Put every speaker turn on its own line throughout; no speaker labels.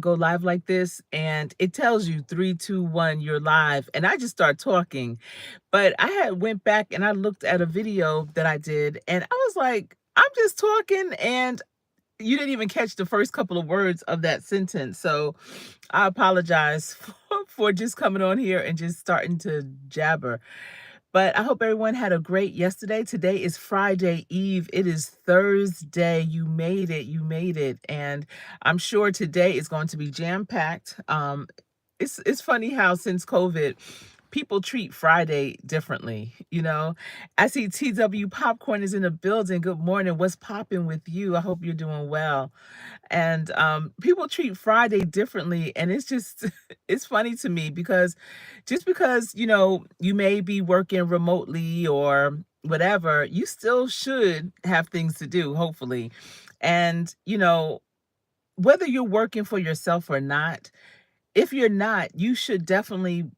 go live like this and it tells you 3, 2, 1, you're live, and I just start talking. But I had went back and I looked at a video that I did and I was like, I'm just talking and you didn't even catch the first couple of words of that sentence. So I apologize for just coming on here and just starting to jabber. But I hope everyone had a great yesterday. Today is Friday Eve. It is Thursday. You made it. You made it. And I'm sure today is going to be jam-packed. It's funny how since COVID, people treat Friday differently. I see TW Popcorn is in the building. Good morning. What's popping with you? I hope you're doing well. And people treat Friday differently, and it's just it's funny to me because just because you may be working remotely or whatever, you still should have things to do, hopefully. And whether you're working for yourself or not, if you're not, you should definitely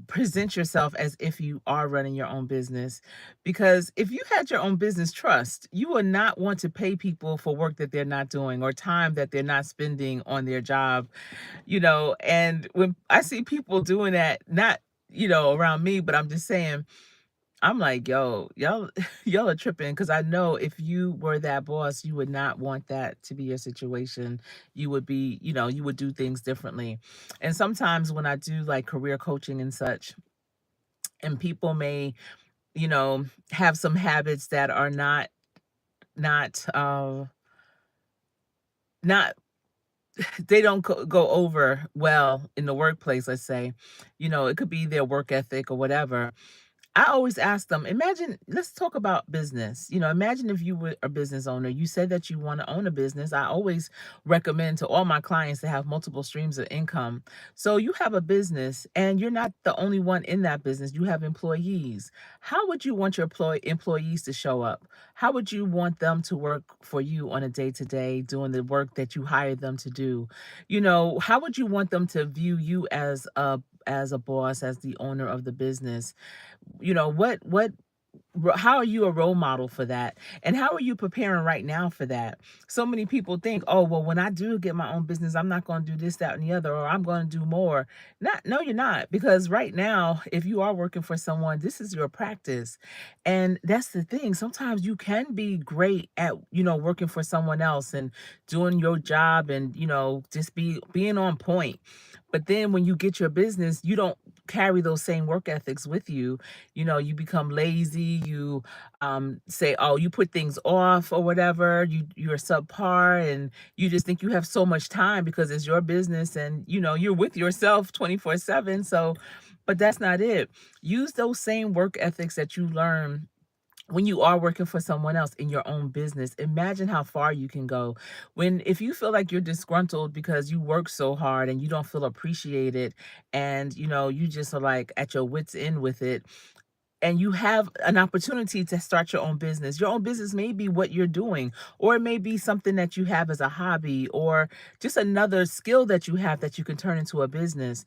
present yourself as if you are running your own business, because if you had your own business, trust, you will not want to pay people for work that they're not doing or time that they're not spending on their job. And when I see people doing that, not around me, but I'm just saying, I'm like, yo, y'all, y'all are tripping. Cause I know if you were that boss, you would not want that to be your situation. You would be, you would do things differently. And sometimes when I do like career coaching and such, and people may, have some habits that are not they don't go over well in the workplace, let's say. It could be their work ethic or whatever. I always ask them, imagine, let's talk about business. Imagine if you were a business owner. You said that you want to own a business. I always recommend to all my clients to have multiple streams of income. So you have a business and you're not the only one in that business. You have employees. How would you want your employees to show up? How would you want them to work for you on a day-to-day doing the work that you hired them to do? How would you want them to view you as a boss, as the owner of the business? How are you a role model for that? And how are you preparing right now for that? So many people think, oh, well, when I do get my own business, I'm not going to do this, that, and the other, or I'm going to do more. No, you're not. Because right now, if you are working for someone, this is your practice. And that's the thing. Sometimes you can be great at, working for someone else and doing your job and, just being on point. But then when you get your business, you don't carry those same work ethics with you. You become lazy. You say, oh, you put things off or whatever. You're subpar, and you just think you have so much time because it's your business, and you're with yourself 24/7. So, but that's not it. Use those same work ethics that you learn when you are working for someone else in your own business. Imagine how far you can go. If you feel like you're disgruntled because you work so hard and you don't feel appreciated, and you just are like at your wits end with it, and you have an opportunity to start your own business. Your own business may be what you're doing, or it may be something that you have as a hobby, or just another skill that you have that you can turn into a business.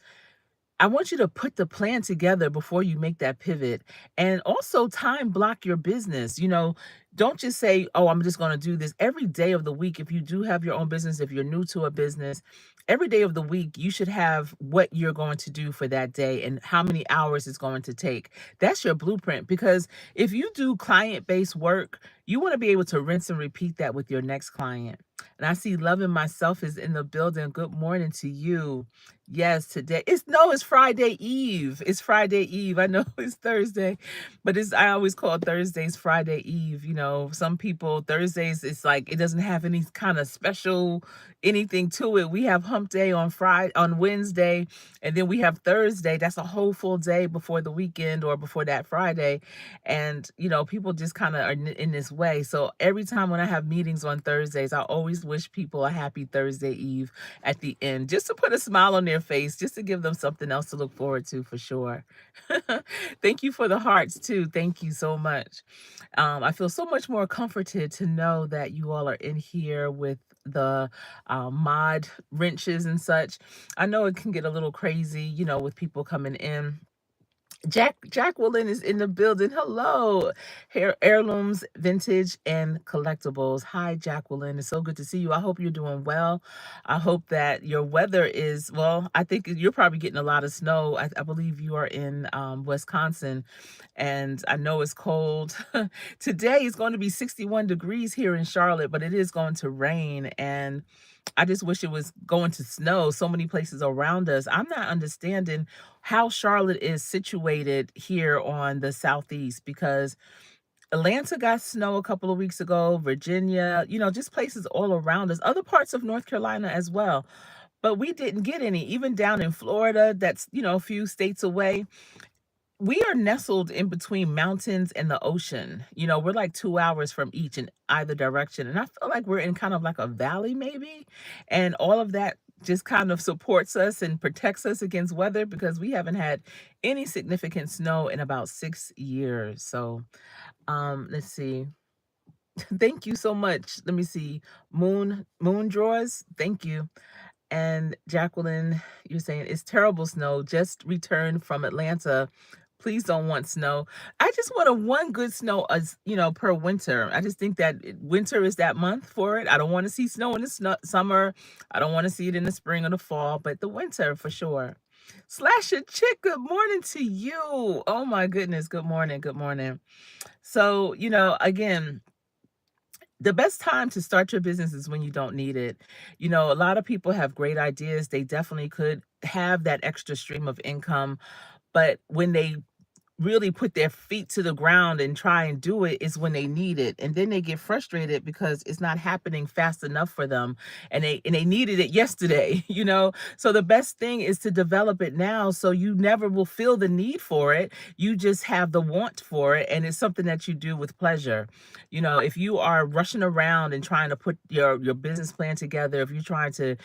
I want you to put the plan together before you make that pivot, and also time block your business. Don't just say, oh, I'm just going to do this every day of the week. If you do have your own business, if you're new to a business, every day of the week, you should have what you're going to do for that day and how many hours it's going to take. That's your blueprint, because if you do client-based work, you want to be able to rinse and repeat that with your next client. And I see Loving Myself is in the building. Good morning to you. Yes, today it's Friday Eve. It's Friday Eve. I know it's Thursday, but I always call Thursdays Friday Eve. Some people Thursdays, it's like it doesn't have any kind of special anything to it. We have hump day on Wednesday, and then we have Thursday. That's a whole full day before the weekend or before that Friday. And people just kind of are in this way. So every time when I have meetings on Thursdays, I always wish people a happy Thursday Eve at the end, just to put a smile on their face, just to give them something else to look forward to, for sure. Thank you for the hearts too. Thank you so much. I feel so much more comforted to know that you all are in here with the mod wrenches and such. I know it can get a little crazy, with people coming in Jacqueline is in the building. Hello. Heirlooms, vintage, and collectibles. Hi, Jacqueline. It's so good to see you. I hope you're doing well. I hope that your weather is, well, I think you're probably getting a lot of snow. I believe you are in Wisconsin, and I know it's cold. Today is going to be 61 degrees here in Charlotte, but it is going to rain. And I just wish it was going to snow so many places around us. I'm not understanding how Charlotte is situated here on the southeast, because Atlanta got snow a couple of weeks ago, Virginia, just places all around us, other parts of North Carolina as well. But we didn't get any, even down in Florida, that's, a few states away. We are nestled in between mountains and the ocean. We're like 2 hours from each in either direction. And I feel like we're in kind of like a valley, maybe. And all of that just kind of supports us and protects us against weather, because we haven't had any significant snow in about 6 years. So let's see. Thank you so much. Let me see. Moon Drawers, thank you. And Jacqueline, you're saying it's terrible snow. Just returned from Atlanta. Please don't want snow. I just want a one good snow, as per winter. I just think that winter is that month for it. I don't want to see snow in the summer. I don't want to see it in the spring or the fall, but the winter for sure. Slasher Chick, good morning to you. Oh my goodness. Good morning. Good morning. So, again, the best time to start your business is when you don't need it. A lot of people have great ideas. They definitely could have that extra stream of income, but when they really put their feet to the ground and try and do it is when they need it, and then they get frustrated because it's not happening fast enough for them, and they needed it yesterday. So the best thing is to develop it now, so you never will feel the need for it. You just have the want for it, and it's something that you do with pleasure. If you are rushing around and trying to put your business plan together, if you're trying to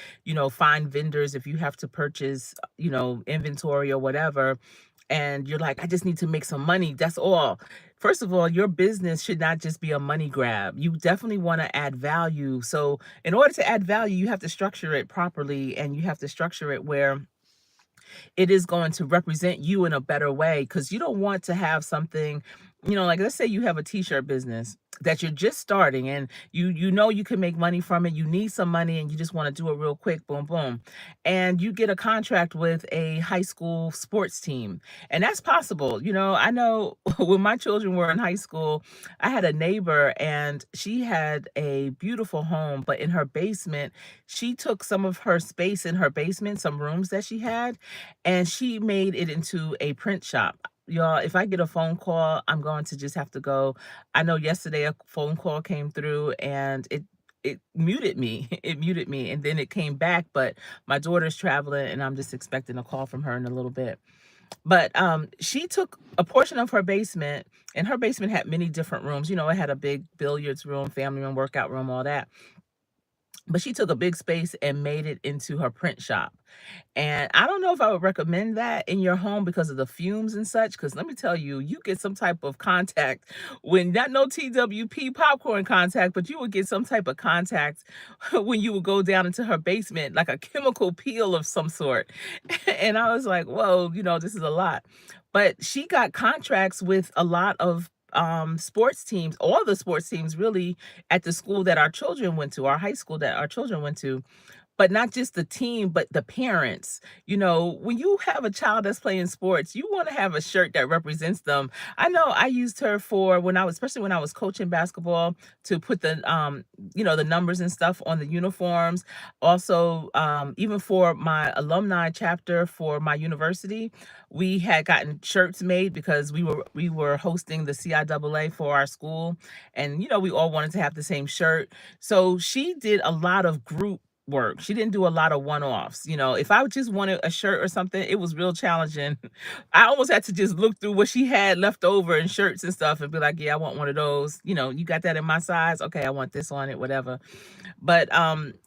find vendors, if you have to purchase inventory or whatever, and you're like, I just need to make some money, that's all. First of all, your business should not just be a money grab. You definitely want to add value. So in order to add value, you have to structure it properly, and you have to structure it where it is going to represent you in a better way, because you don't want to have something, like, let's say you have a t-shirt business that you're just starting, and you can make money from it. You need some money and you just want to do it real quick, boom boom, and you get a contract with a high school sports team. And that's possible. I know when my children were in high school, I had a neighbor, and she had a beautiful home, but in her basement, she took some of her space in her basement, some rooms that she had, and she made it into a print shop. Y'all, if I get a phone call, I'm going to just have to go. I know yesterday a phone call came through, and it muted me. It muted me, and then it came back, but my daughter's traveling and I'm just expecting a call from her in a little bit. But she took a portion of her basement, and her basement had many different rooms. It had a big billiards room, family room, workout room, all that. But she took a big space and made it into her print shop. And I don't know if I would recommend that in your home because of the fumes and such. Because let me tell you, you get some type of contact, when not no TWP popcorn contact, but you would get some type of contact when you would go down into her basement, like a chemical peel of some sort. And I was like, whoa, this is a lot. But she got contracts with a lot of sports teams, all the sports teams really, at the school that our children went to, our high school that our children went to. But not just the team, but the parents. When you have a child that's playing sports, you want to have a shirt that represents them. I know I used her for especially when I was coaching basketball, to put the numbers and stuff on the uniforms. Also, even for my alumni chapter for my university, we had gotten shirts made because we were hosting the CIAA for our school, and we all wanted to have the same shirt. So she did a lot of group work. She didn't do a lot of one-offs. If I just wanted a shirt or something, it was real challenging. I almost had to just look through what she had left over in shirts and stuff and be like, yeah, I want one of those. You got that in my size? Okay, I want this on it, whatever. But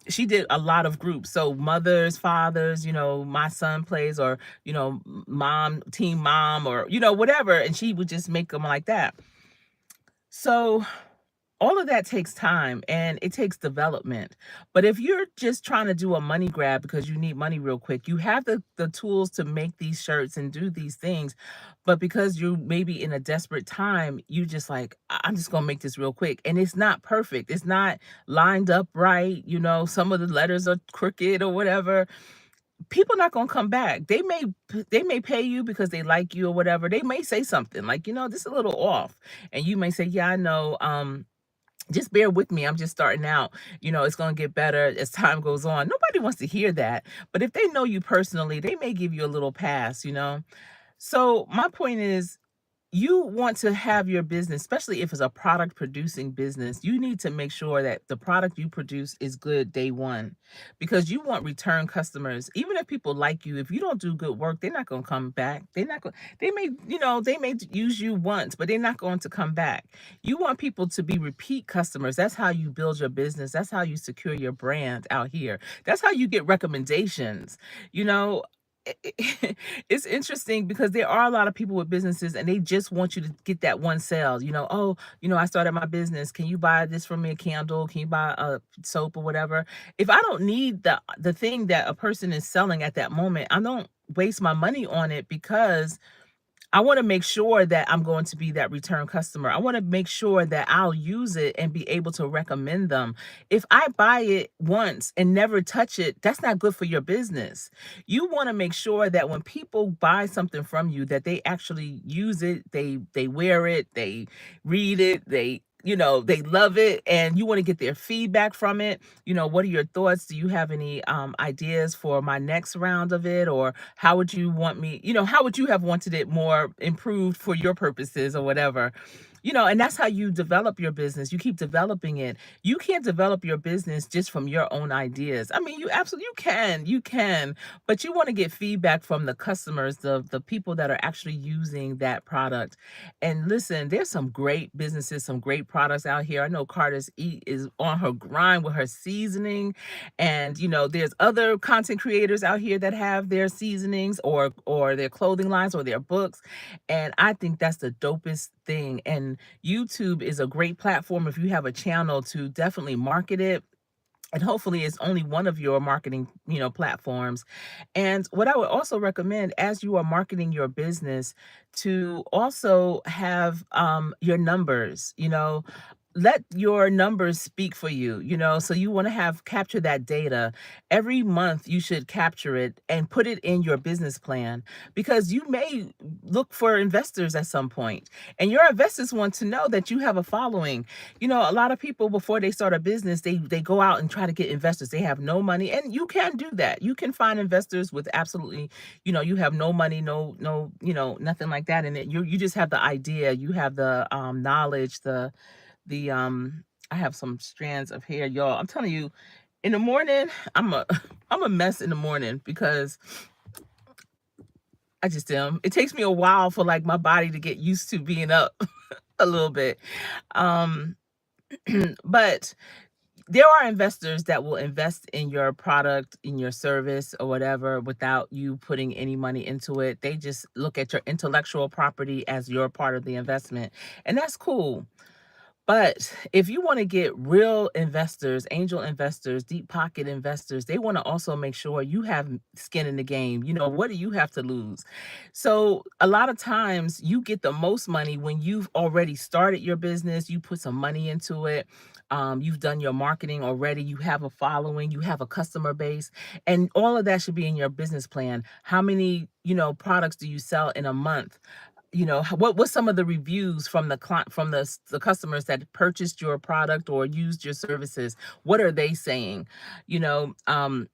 she did a lot of groups. So mothers, fathers, my son plays, or, mom, team mom, or, whatever. And she would just make them like that. So all of that takes time and it takes development. But if you're just trying to do a money grab because you need money real quick, you have the tools to make these shirts and do these things. But because you maybe in a desperate time, you just like, I'm just gonna make this real quick. And it's not perfect. It's not lined up right. Some of the letters are crooked or whatever. People not gonna come back. They may pay you because they like you or whatever. They may say something like, this is a little off. And you may say, yeah, I know. Just bear with me. I'm just starting out. It's going to get better as time goes on. Nobody wants to hear that. But if they know you personally, they may give you a little pass. So my point is, you want to have your business, especially if it's a product producing business, you need to make sure that the product you produce is good day one, because you want return customers. Even if people like you, if you don't do good work, they're not going to come back. They're not going, they may use you once, but they're not going to come back. You want people to be repeat customers. That's how you build your business. That's how you secure your brand out here. That's how you get recommendations. You know, it's interesting because there are a lot of people with businesses and they just want you to get that one sale. Oh, I started my business. Can you buy this for me, a candle? Can you buy a soap or whatever? If I don't need the thing that a person is selling at that moment, I don't waste my money on it, because I wanna make sure that I'm going to be that return customer. I wanna make sure that I'll use it and be able to recommend them. If I buy it once and never touch it, that's not good for your business. You wanna make sure that when people buy something from you, that they actually use it, they wear it, they read it, they love it, and you wanna get their feedback from it. What are your thoughts? Do you have any ideas for my next round of it? Or how would you have wanted it more improved for your purposes or whatever? And that's how you develop your business. You keep developing it. You can't develop your business just from your own ideas. I mean, you can, but you want to get feedback from the customers, the people that are actually using that product. And listen, there's some great businesses, some great products out here. I know Carter's Eat is on her grind with her seasoning. And there's other content creators out here that have their seasonings or their clothing lines or their books. And I think that's the dopest thing. And YouTube is a great platform if you have a channel to definitely market it. And hopefully it's only one of your marketing, platforms. And what I would also recommend as you are marketing your business, to also have your numbers. Let your numbers speak for you. So you want to have capture that data every month. You should capture it and put it in your business plan, because you may look for investors at some point, and your investors want to know that you have a following. A lot of people, before they start a business, they go out and try to get investors. They have no money, and you can do that. You can find investors with absolutely, you have no money, no, nothing like that in it. You just have the idea, you have the knowledge, the I have some strands of hair, y'all. I'm telling you, in the morning, I'm a I'm a mess in the morning, because I just am. It takes me a while for like my body to get used to being up a little bit. Um but there are investors that will invest in your product, in your service or whatever, without you putting any money into it. They just look at your intellectual property as your part of the investment. And that's cool. But if you want to get real investors, angel investors, deep pocket investors, they want to also make sure you have skin in the game. What do you have to lose? So a lot of times you get the most money when you've already started your business, you put some money into it. You've done your marketing already. You have a following, you have a customer base, and all of that should be in your business plan. How many, products do you sell in a month? What's some of the reviews from the client, from the customers that purchased your product or used your services? What are they saying? you know um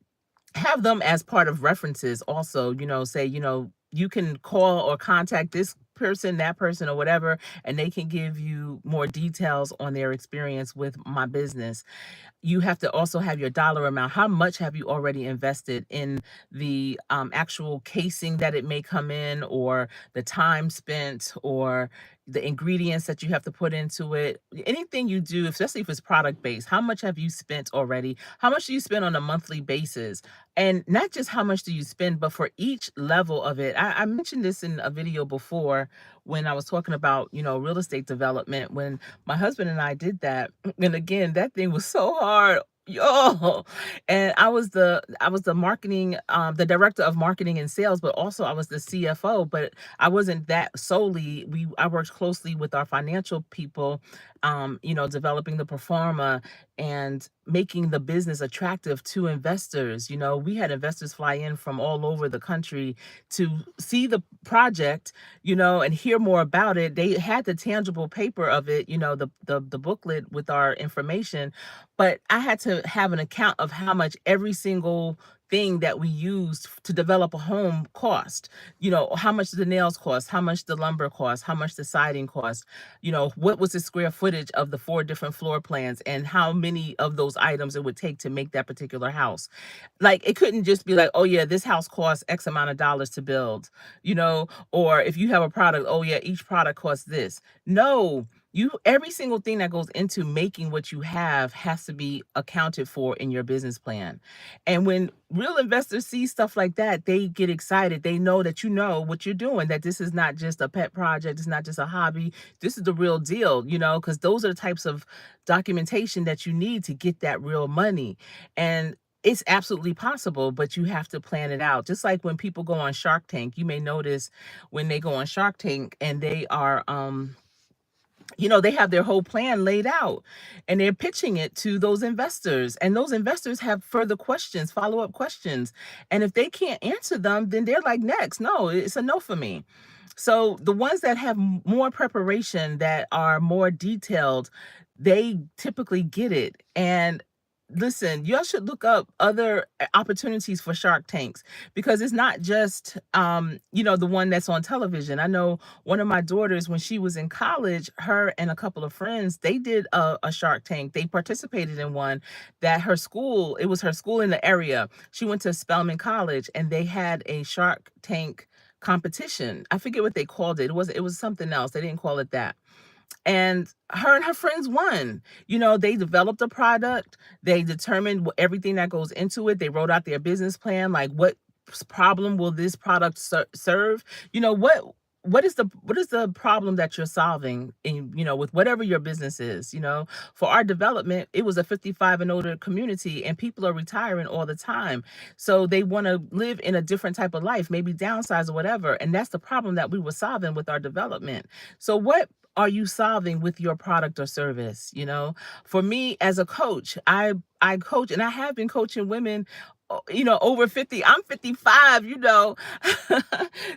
have them as part of references also. Say, you can call or contact this person, that person, or whatever, and they can give you more details on their experience with my business. You have to also have your dollar amount. How much have you already invested in the actual casing that it may come in, or the time spent, or the ingredients that you have to put into it, anything you do, especially if it's product based, how much have you spent already? How much do you spend on a monthly basis? And not just how much do you spend, but for each level of it. I mentioned this in a video before when I was talking about, real estate development, when my husband and I did that. And again, that thing was so hard. Yo, and I was the marketing, the director of marketing and sales, but also I was the CFO. But I wasn't that solely. I worked closely with our financial people, developing the performa and making the business attractive to investors. We had investors fly in from all over the country to see the project, and hear more about it. They had the tangible paper of it, the booklet with our information, but I had to have an account of how much every single thing that we used to develop a home cost. How much the nails cost, how much the lumber cost, how much the siding cost, what was the square footage of the 4 different floor plans, and how many of those items it would take to make that particular house. Like, it couldn't just be like, oh yeah, this house costs X amount of dollars to build, or if you have a product, oh yeah, each product costs this. No, every single thing that goes into making what you have has to be accounted for in your business plan. And when real investors see stuff like that, they get excited. They know that you know what you're doing, that this is not just a pet project, it's not just a hobby. This is the real deal, because those are the types of documentation that you need to get that real money. And it's absolutely possible, but you have to plan it out. Just like when people go on Shark Tank, you may notice when they go on Shark Tank and they are they have their whole plan laid out and they're pitching it to those investors, and those investors have further questions, follow-up questions, and if they can't answer them, then they're like, next, no, it's a no for me. So the ones that have more preparation, that are more detailed, they typically get it. And listen, y'all should look up other opportunities for Shark Tanks, because it's not just the one that's on television. I know one of my daughters, when she was in college, her and a couple of friends, they did a Shark Tank. They participated in one that it was her school in the area. She went to Spelman College and they had a Shark Tank competition. I forget what they called it. It was something else. They didn't call it that. And her friends won. They developed a product. They determined everything that goes into it. They wrote out their business plan, like what problem will this product serve? What is the problem that you're solving in, with whatever your business is. For our development, it was a 55 and older community, and people are retiring all the time. So they want to live in a different type of life, maybe downsize or whatever. And that's the problem that we were solving with our development. So what are you solving with your product or service? For me as a coach, I coach, and I have been coaching women, over 50. I'm 55,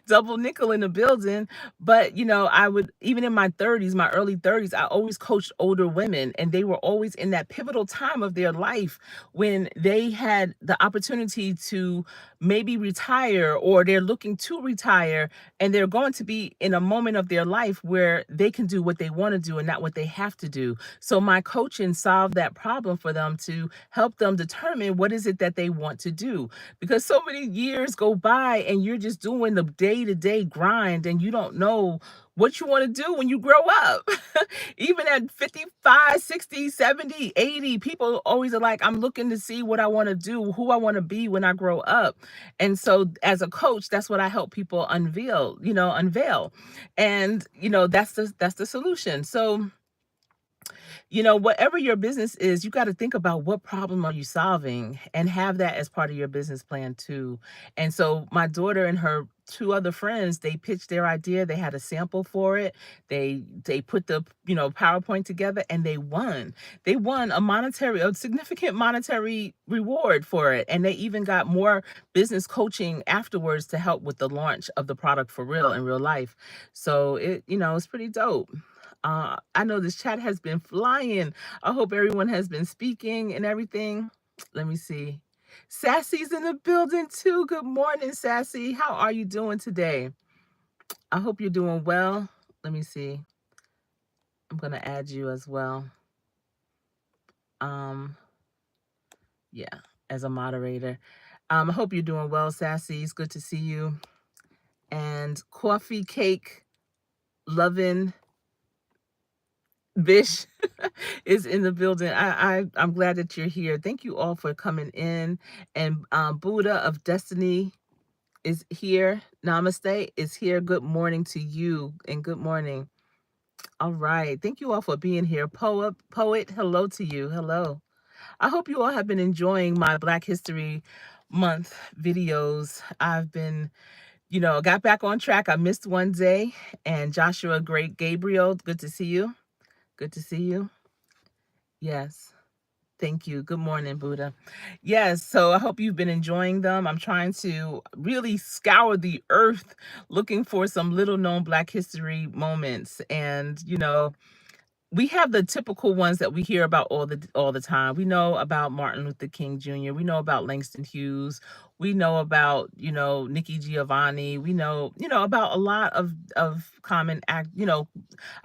double nickel in the building. But, I would, even in my 30s, my early 30s, I always coached older women, and they were always in that pivotal time of their life when they had the opportunity to maybe retire, or they're looking to retire, and they're going to be in a moment of their life where they can do what they want to do and not what they have to do. So my coaching solved that problem for them, to help them determine what is it that they want to do. Because so many years go by and you're just doing the day-to-day grind, and you don't know what you want to do when you grow up. Even at 55, 60, 70, 80, people always are like, I'm looking to see what I want to do, who I want to be when I grow up. And so as a coach, that's what I help people unveil. And that's the solution. So whatever your business is, you got to think about what problem are you solving, and have that as part of your business plan too. And so my daughter and her 2 other friends, they pitched their idea. They had a sample for it. They put the PowerPoint together, and they won. They won a significant monetary reward for it. And they even got more business coaching afterwards to help with the launch of the product for real, in real life. So it's pretty dope. I know this chat has been flying. I hope everyone has been speaking and everything. Let me see. Sassy's in the building too. Good morning, Sassy. How are you doing today? I hope you're doing well. Let me see. I'm gonna add you as well. Yeah, as a moderator. I hope you're doing well, Sassy. It's good to see you. And Coffee Cake Lovin'. Bish is in the building. I'm glad that you're here. Thank you all for coming in. And Buddha of Destiny is here. Namaste is here. Good morning to you and good morning. All right. Thank you all for being here. Poet, hello to you. Hello. I hope you all have been enjoying my Black History Month videos. I've been, got back on track. I missed one day. And Joshua Great Gabriel, good to see you. Good to see you. Yes. Thank you. Good morning, Buddha. Yes, so I hope you've been enjoying them. I'm trying to really scour the earth looking for some little known Black history moments. And, we have the typical ones that we hear about all the time. We know about Martin Luther King Jr. We know about Langston Hughes. We know about, Nikki Giovanni. We know, about a lot of common act, I don't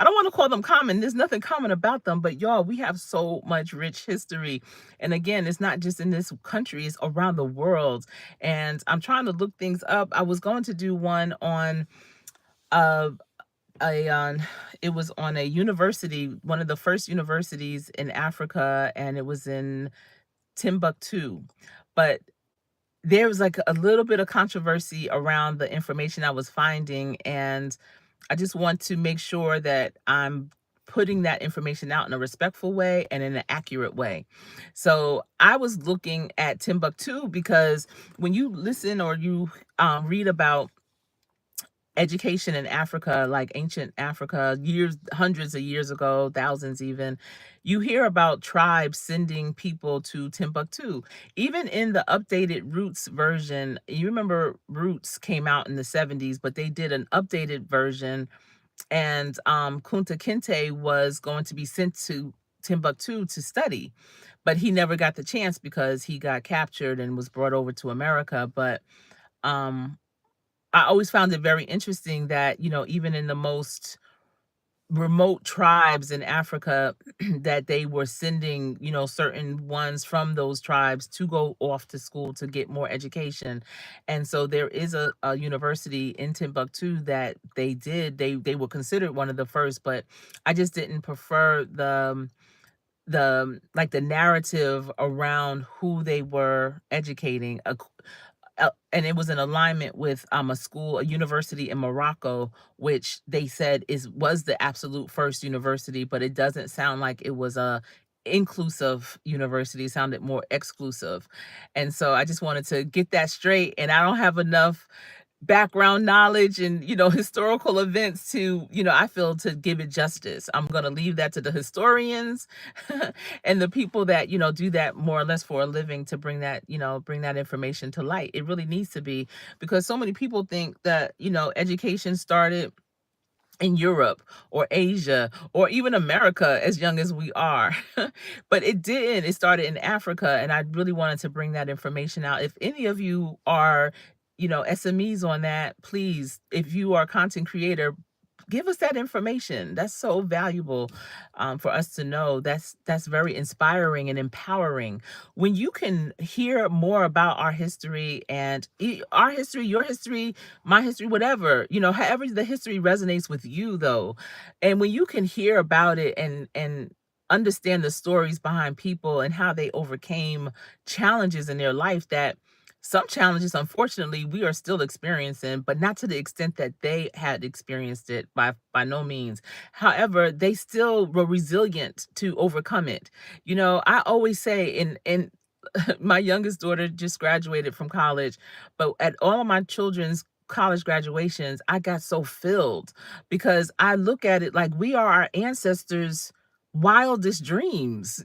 want to call them common. There's nothing common about them, but y'all, we have so much rich history. And again, it's not just in this country, it's around the world. And I'm trying to look things up. I was going to do one on uh a it was on a university, one of the first universities in Africa, and it was in Timbuktu. But there was like a little bit of controversy around the information I was finding, and I just want to make sure that I'm putting that information out in a respectful way and in an accurate way. So I was looking at Timbuktu because when you listen or you read about education in Africa, like ancient Africa, years, hundreds of years ago, thousands even, you hear about tribes sending people to Timbuktu. Even in the updated Roots version, you remember Roots came out in the 70s, but they did an updated version, and Kunta Kinte was going to be sent to Timbuktu to study, but he never got the chance because he got captured and was brought over to America. But um I always found it very interesting that, even in the most remote tribes in Africa, that they were sending, certain ones from those tribes to go off to school to get more education. And so there is a university in Timbuktu that they were considered one of the first, but I just didn't prefer the like the narrative around who they were educating, and it was in alignment with a university in Morocco, which they said was the absolute first university, but it doesn't sound like it was a inclusive university. It sounded more exclusive. And so I just wanted to get that straight, and I don't have enough background knowledge and, historical events to, I feel, to give it justice. I'm going to leave that to the historians and the people that, do that more or less for a living, to bring that information to light. It really needs to be, because so many people think that, education started in Europe or Asia or even America, as young as we are. But it didn't. It started in Africa, and I really wanted to bring that information out. If any of you are, SMEs on that, please, if you are a content creator, give us that information. That's so valuable, for us to know. That's very inspiring and empowering. When you can hear more about our history and our history, your history, my history, whatever, however the history resonates with you, though, and when you can hear about it and understand the stories behind people and how they overcame challenges in their life, that some challenges, unfortunately, we are still experiencing, but not to the extent that they had experienced it, by no means. However, they still were resilient to overcome it. I always say, in my youngest daughter just graduated from college, but at all of my children's college graduations, I got so filled, because I look at it like we are our ancestors' wildest dreams.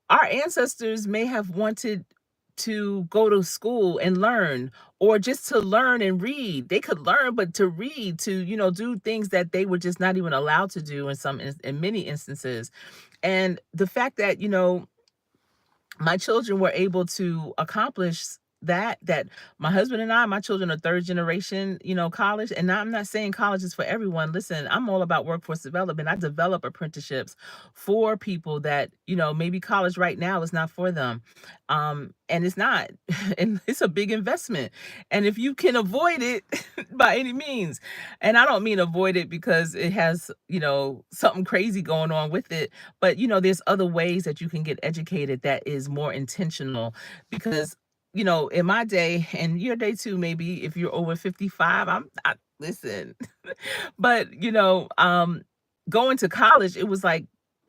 Our ancestors may have wanted to go to school and learn, or just to learn and read. They could learn, but to read, to, do things that they were just not even allowed to do in many instances. And the fact that, my children were able to accomplish that my husband and I, my children are third generation, college. And I'm not saying college is for everyone. Listen, I'm all about workforce development. I develop apprenticeships for people that, maybe college right now is not for them. And it's not. And it's a big investment. And if you can avoid it by any means, and I don't mean avoid it because it has, something crazy going on with it, but there's other ways that you can get educated that is more intentional. Because in my day and your day too, maybe if you're over 55, listen, but going to college, it was like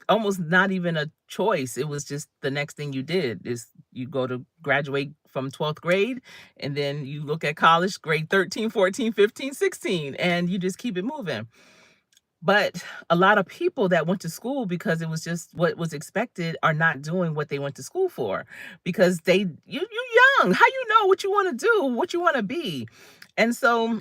almost not even a choice. It was just the next thing you did is you go to graduate from 12th grade, and then you look at college grade 13, 14, 15, 16, and you just keep it moving. But a lot of people that went to school because it was just what was expected are not doing what they went to school for, because you young. How you know what you want to do, what you want to be? And so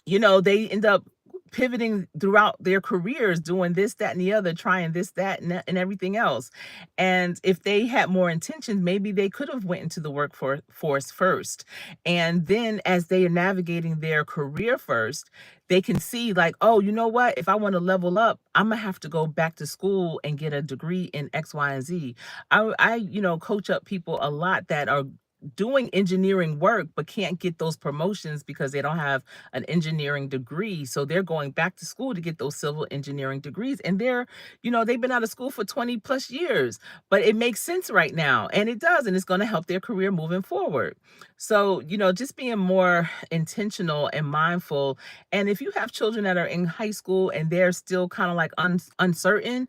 they end up pivoting throughout their careers, doing this, that, and the other, trying this, that, and everything else. And if they had more intentions, maybe they could have went into the workforce first. And then as they are navigating their career first, they can see like, oh, you know what? If I want to level up, I'm gonna have to go back to school and get a degree in X, Y, and Z. I coach up people a lot that are doing engineering work but can't get those promotions because they don't have an engineering degree. So they're going back to school to get those civil engineering degrees. And they've been out of school for 20 plus years, but it makes sense right now. And it does. And it's going to help their career moving forward. So, just being more intentional and mindful. And if you have children that are in high school and they're still kind of like uncertain,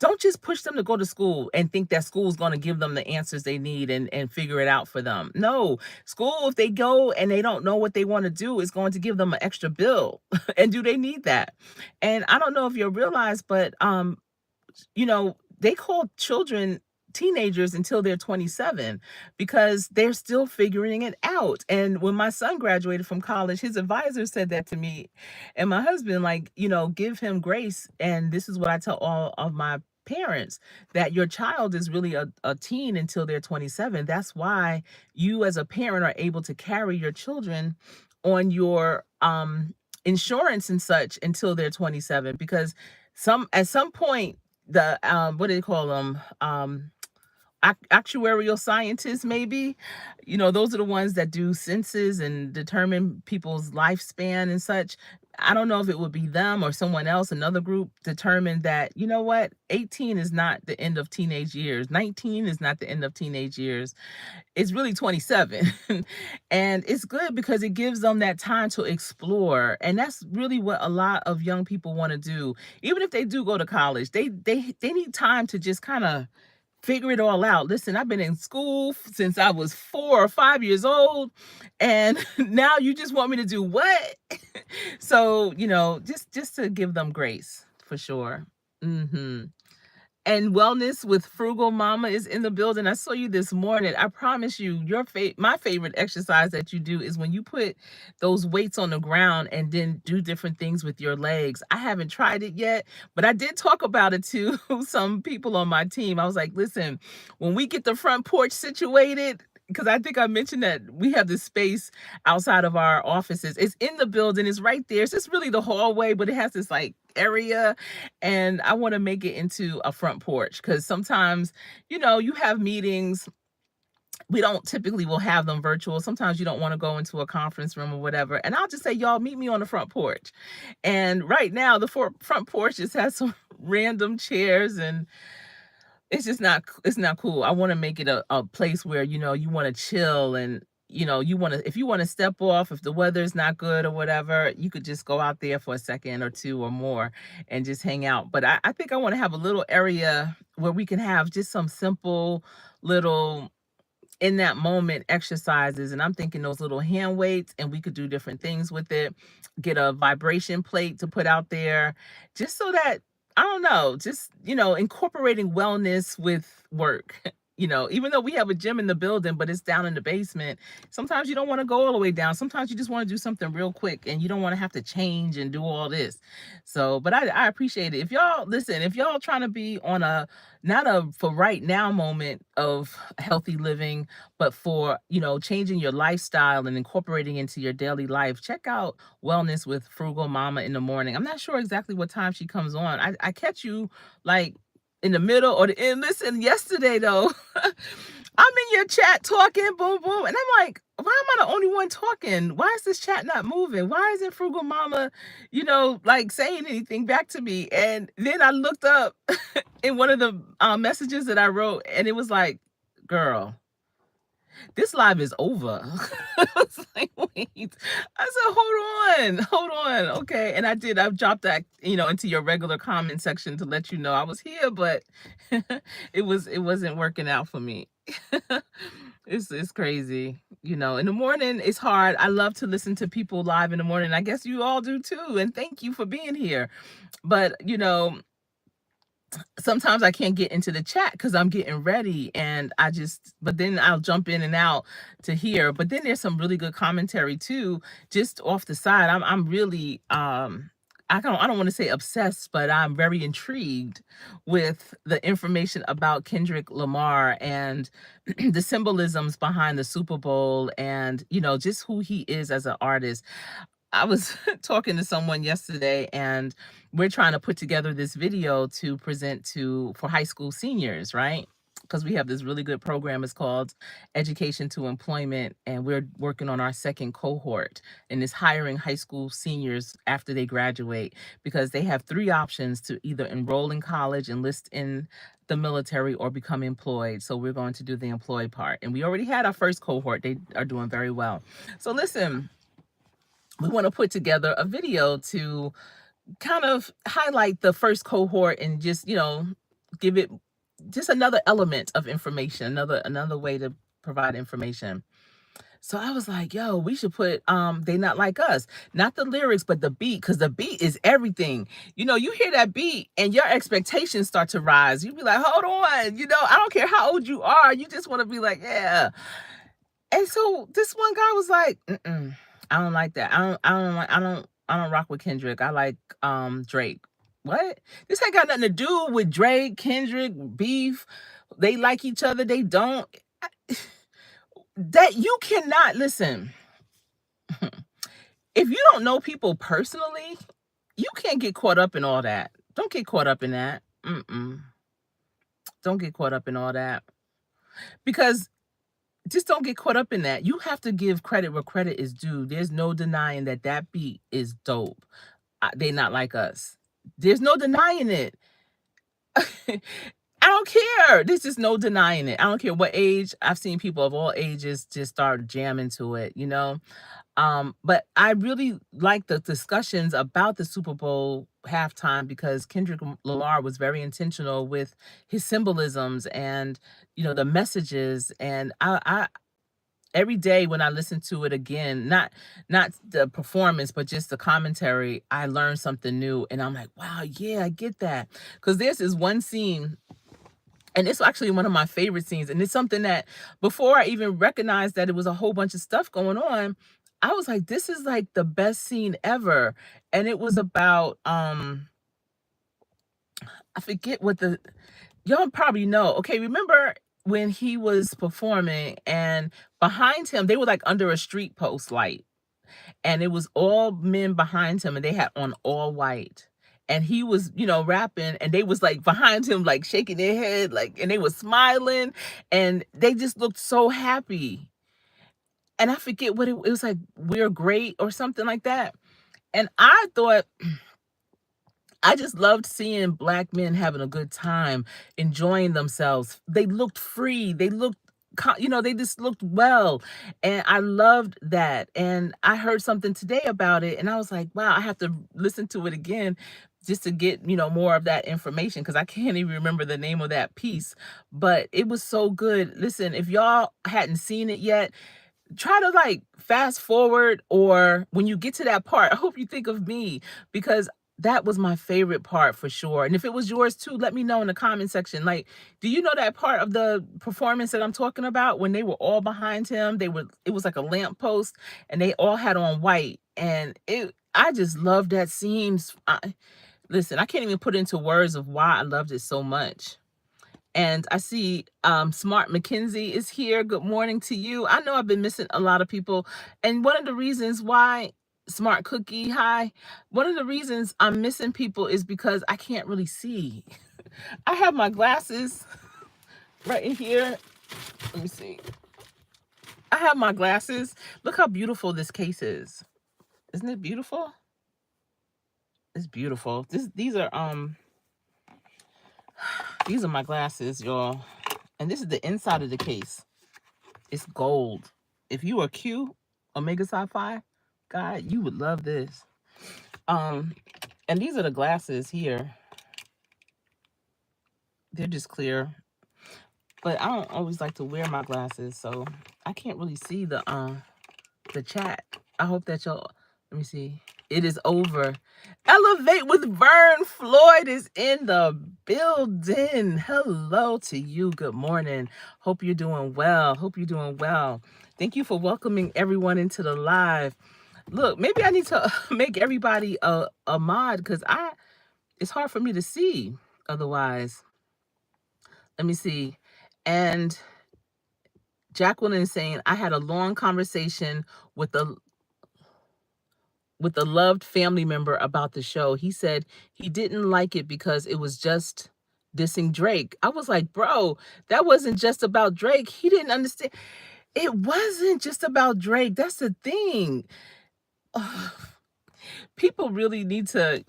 don't just push them to go to school and think that school is going to give them the answers they need and figure it out for them. No, school, if they go and they don't know what they want to do, is going to give them an extra bill. And do they need that? And I don't know if you realize, but they call children teenagers until they're 27 because they're still figuring it out. And when my son graduated from college, his advisor said that to me and my husband, like, give him grace. And this is what I tell all of my parents, that your child is really a teen until they're 27. That's why you as a parent are able to carry your children on your insurance and such until they're 27, because at some point the what do they call them, actuarial scientists, maybe, those are the ones that do census and determine people's lifespan and such. I don't know if it would be them or someone else, another group, determined that, you know what, 18 is not the end of teenage years, 19 is not the end of teenage years, it's really 27. And it's good because it gives them that time to explore. And that's really what a lot of young people want to do. Even if they do go to college, they need time to just kind of figure it all out. Listen, I've been in school since I was 4 or 5 years old, and now you just want me to do what? So, just to give them grace for sure. Hmm. And wellness with Frugal Mama is in the building. I saw you this morning. I promise you, my favorite exercise that you do is when you put those weights on the ground and then do different things with your legs. I haven't tried it yet, but I did talk about it to some people on my team. I was like, listen, when we get the front porch situated, because I think I mentioned that we have this space outside of our offices. It's in the building. It's right there. It's just really the hallway, but it has this like area, and I want to make it into a front porch because sometimes, you have meetings. We don't typically will have them virtual. Sometimes you don't want to go into a conference room or whatever. And I'll just say, y'all meet me on the front porch. And right now, the front porch just has some random chairs, and it's not cool. I want to make it a place where, you want to chill, and if you want to step off, if the weather's not good or whatever, you could just go out there for a second or two or more and just hang out. But I think I want to have a little area where we can have just some simple little in that moment exercises. And I'm thinking those little hand weights, and we could do different things with it, get a vibration plate to put out there, just so that, I don't know, just, incorporating wellness with work. even though we have a gym in the building, but it's down in the basement. Sometimes you don't want to go all the way down. Sometimes you just want to do something real quick and you don't want to have to change and do all this. So, but I appreciate it. If y'all listen, if y'all trying to be on a not a for right now moment of healthy living, but for, changing your lifestyle and incorporating into your daily life, check out Wellness with Frugal Mama in the morning. I'm not sure exactly what time she comes on. I catch you like in the middle or the end. Listen, yesterday though, I'm in your chat talking, boom, boom, and I'm like, why am I the only one talking? Why is this chat not moving? Why isn't Frugal Mama, like saying anything back to me? And then I looked up in one of the messages that I wrote, and it was like, girl, this live is over. I was like, wait. I said, hold on. Okay. And I've dropped that, into your regular comment section to let you know I was here, but it wasn't working out for me. It's crazy. In the morning it's hard. I love to listen to people live in the morning. I guess you all do too. And thank you for being here. But sometimes I can't get into the chat because I'm getting ready and but then I'll jump in and out to hear. But then there's some really good commentary too, just off the side. I'm really I don't want to say obsessed, but I'm very intrigued with the information about Kendrick Lamar and the symbolisms behind the Super Bowl and, just who he is as an artist. I was talking to someone yesterday and we're trying to put together this video to present for high school seniors, right? Because we have this really good program. It's called Education to Employment, and we're working on our second cohort, and it's hiring high school seniors after they graduate because they have three options to either enroll in college, enlist in the military, or become employed. So we're going to do the employed part. And we already had our first cohort. They are doing very well. So listen, we want to put together a video to kind of highlight the first cohort and just, give it just another element of information, another way to provide information. So I was like, yo, we should put They Not Like Us, not the lyrics, but the beat, because the beat is everything. You hear that beat and your expectations start to rise. You be like, hold on, I don't care how old you are, you just want to be like, yeah. And so this one guy was like, I don't like that. I don't rock with Kendrick. I like Drake. What? This ain't got nothing to do with Drake, Kendrick, beef. They like each other, they don't. That you cannot listen. If you don't know people personally, you can't get caught up in all that. Don't get caught up in that. Don't get caught up in all that. Because just don't get caught up in that. You have to give credit where credit is due. There's no denying that beat is dope. They Not Like Us. There's no denying it. I don't care. There's just no denying it. I don't care what age. I've seen people of all ages just start jamming to it, But I really like the discussions about the Super Bowl halftime because Kendrick Lamar was very intentional with his symbolisms and, the messages. And I every day when I listen to it again, not the performance, but just the commentary, I learn something new. And I'm like, wow, yeah, I get that. Because there's this one scene, and it's actually one of my favorite scenes. And it's something that before I even recognized that it was a whole bunch of stuff going on, I was like, this is like the best scene ever. And it was about I forget what y'all probably know. Okay, remember when he was performing and behind him, they were like under a street post light, and it was all men behind him and they had on all white. And he was, rapping, and they was like behind him, like shaking their head, like, and they was smiling, and they just looked so happy. And I forget what it was like, we're great or something like that. And I thought, I just loved seeing Black men having a good time, enjoying themselves. They looked free. They looked, they just looked well. And I loved that. And I heard something today about it. And I was like, wow, I have to listen to it again just to get, more of that information because I can't even remember the name of that piece. But it was so good. Listen, if y'all hadn't seen it yet, try to like fast forward, or when you get to that part, I hope you think of me because that was my favorite part for sure. And if it was yours too, let me know in the comment section. Like, do you know that part of the performance that I'm talking about when they were all behind him? It was like a lamppost and they all had on white. And I just loved that scene. Listen, I can't even put into words of why I loved it so much. And I see Smart McKinsey is here. Good morning to you. I know I've been missing a lot of people. And one of the reasons why, Smart Cookie, hi. One of the reasons I'm missing people is because I can't really see. I have my glasses right in here. Let me see. I have my glasses. Look how beautiful this case is. Isn't it beautiful? It's beautiful. These are my glasses, y'all. And this is the inside of the case. It's gold. If you are Q, Omega Sci-Fi guy, you would love this. And these are the glasses here. They're just clear. But I don't always like to wear my glasses, so I can't really see the chat. I hope that y'all, let me see. It is over. Elevate with Vern Floyd is in the building. Hello to you. Good morning. Hope you're doing well. Hope you're doing well. Thank you for welcoming everyone into the live. Look, maybe I need to make everybody a mod because it's hard for me to see otherwise. Let me see. And Jacqueline is saying, I had a long conversation with a loved family member about the show. He said he didn't like it because it was just dissing Drake. I was like, bro, that wasn't just about Drake. He didn't understand. It wasn't just about Drake. That's the thing. Ugh. People really need to,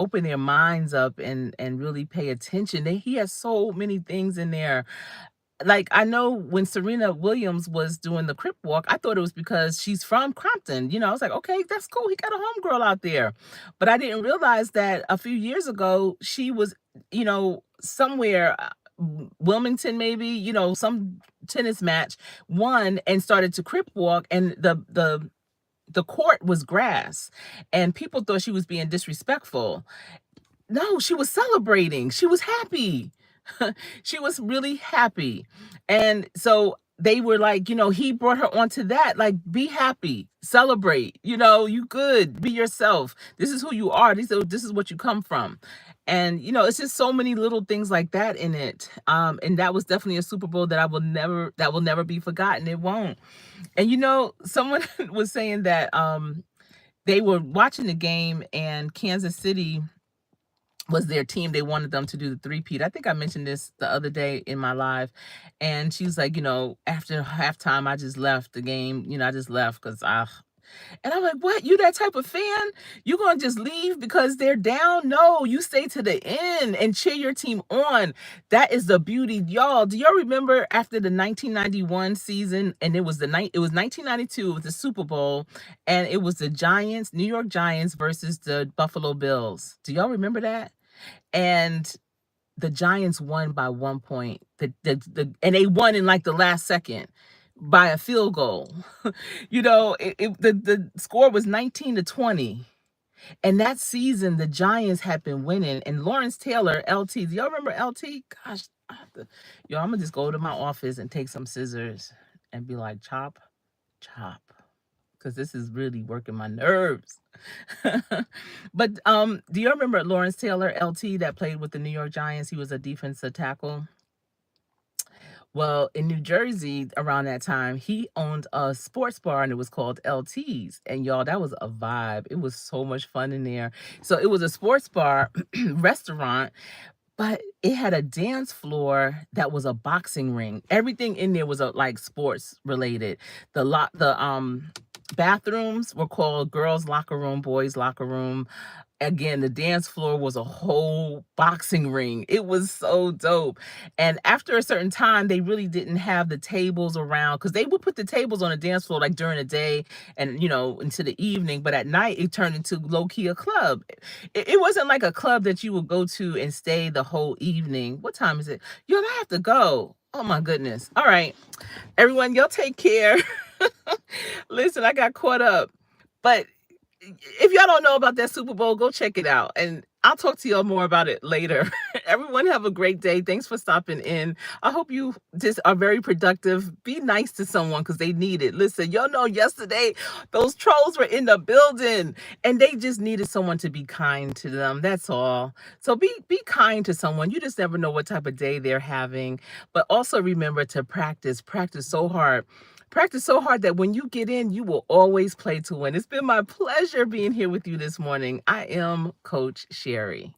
open their minds up and really pay attention. He has so many things in there. Like, I know when Serena Williams was doing the Crip Walk, I thought it was because she's from Compton. I was like, okay, that's cool. He got a homegirl out there. But I didn't realize that a few years ago, she was, somewhere, Wilmington, maybe, some tennis match, won and started to Crip Walk. And the court was grass. And people thought she was being disrespectful. No, she was celebrating. She was happy. She was really happy. And so they were like, he brought her onto that. Like, be happy, celebrate, you good, be yourself. This is who you are. This is what you come from. And, it's just so many little things like that in it. And that was definitely a Super Bowl that will never be forgotten. It won't. And, someone was saying that they were watching the game and Kansas City was their team. They wanted them to do the three-peat. I think I mentioned this the other day in my live. And she was like, after halftime, I just left the game. I just left because and I'm like, what? You that type of fan? You gonna just leave because they're down? No, you stay to the end and cheer your team on. That is the beauty. Y'all, do y'all remember after the 1991 season? And it was 1992, it was the Super Bowl, and it was the Giants, New York Giants versus the Buffalo Bills. Do y'all remember that? And the Giants won by 1 point. And they won in like the last second by a field goal. The score was 19-20. And that season, the Giants had been winning. And Lawrence Taylor, LT, do y'all remember LT? Gosh, I'm gonna just go to my office and take some scissors and be like, chop, chop. Because this is really working my nerves. But do you remember Lawrence Taylor, LT, that played with the New York Giants? He was a defensive tackle. Well, in New Jersey around that time, he owned a sports bar and it was called LT's. And y'all, that was a vibe. It was so much fun in there. So it was a sports bar restaurant, but it had a dance floor that was a boxing ring. Everything in there was like sports related. The bathrooms were called girls' locker room, boys' locker room. Again, the dance floor was a whole boxing ring. It was so dope. And after a certain time, they really didn't have the tables around because they would put the tables on the dance floor like during the day and, into the evening. But at night, it turned into low-key a club. It wasn't like a club that you would go to and stay the whole evening. What time is it? Yo, I have to go. Oh, my goodness. All right. Everyone, y'all take care. Listen, I got caught up. But If y'all don't know about that Super Bowl, go check it out, and I'll talk to y'all more about it later. Everyone have a great day. Thanks for stopping in. I hope you just are very productive. Be nice to someone because they need it. Listen, y'all know yesterday those trolls were in the building and they just needed someone to be kind to them. That's all. So be kind to someone. You just never know what type of day they're having. But also remember to practice. Practice so hard. Practice so hard that when you get in, you will always play to win. It's been my pleasure being here with you this morning. I am Coach Sherri.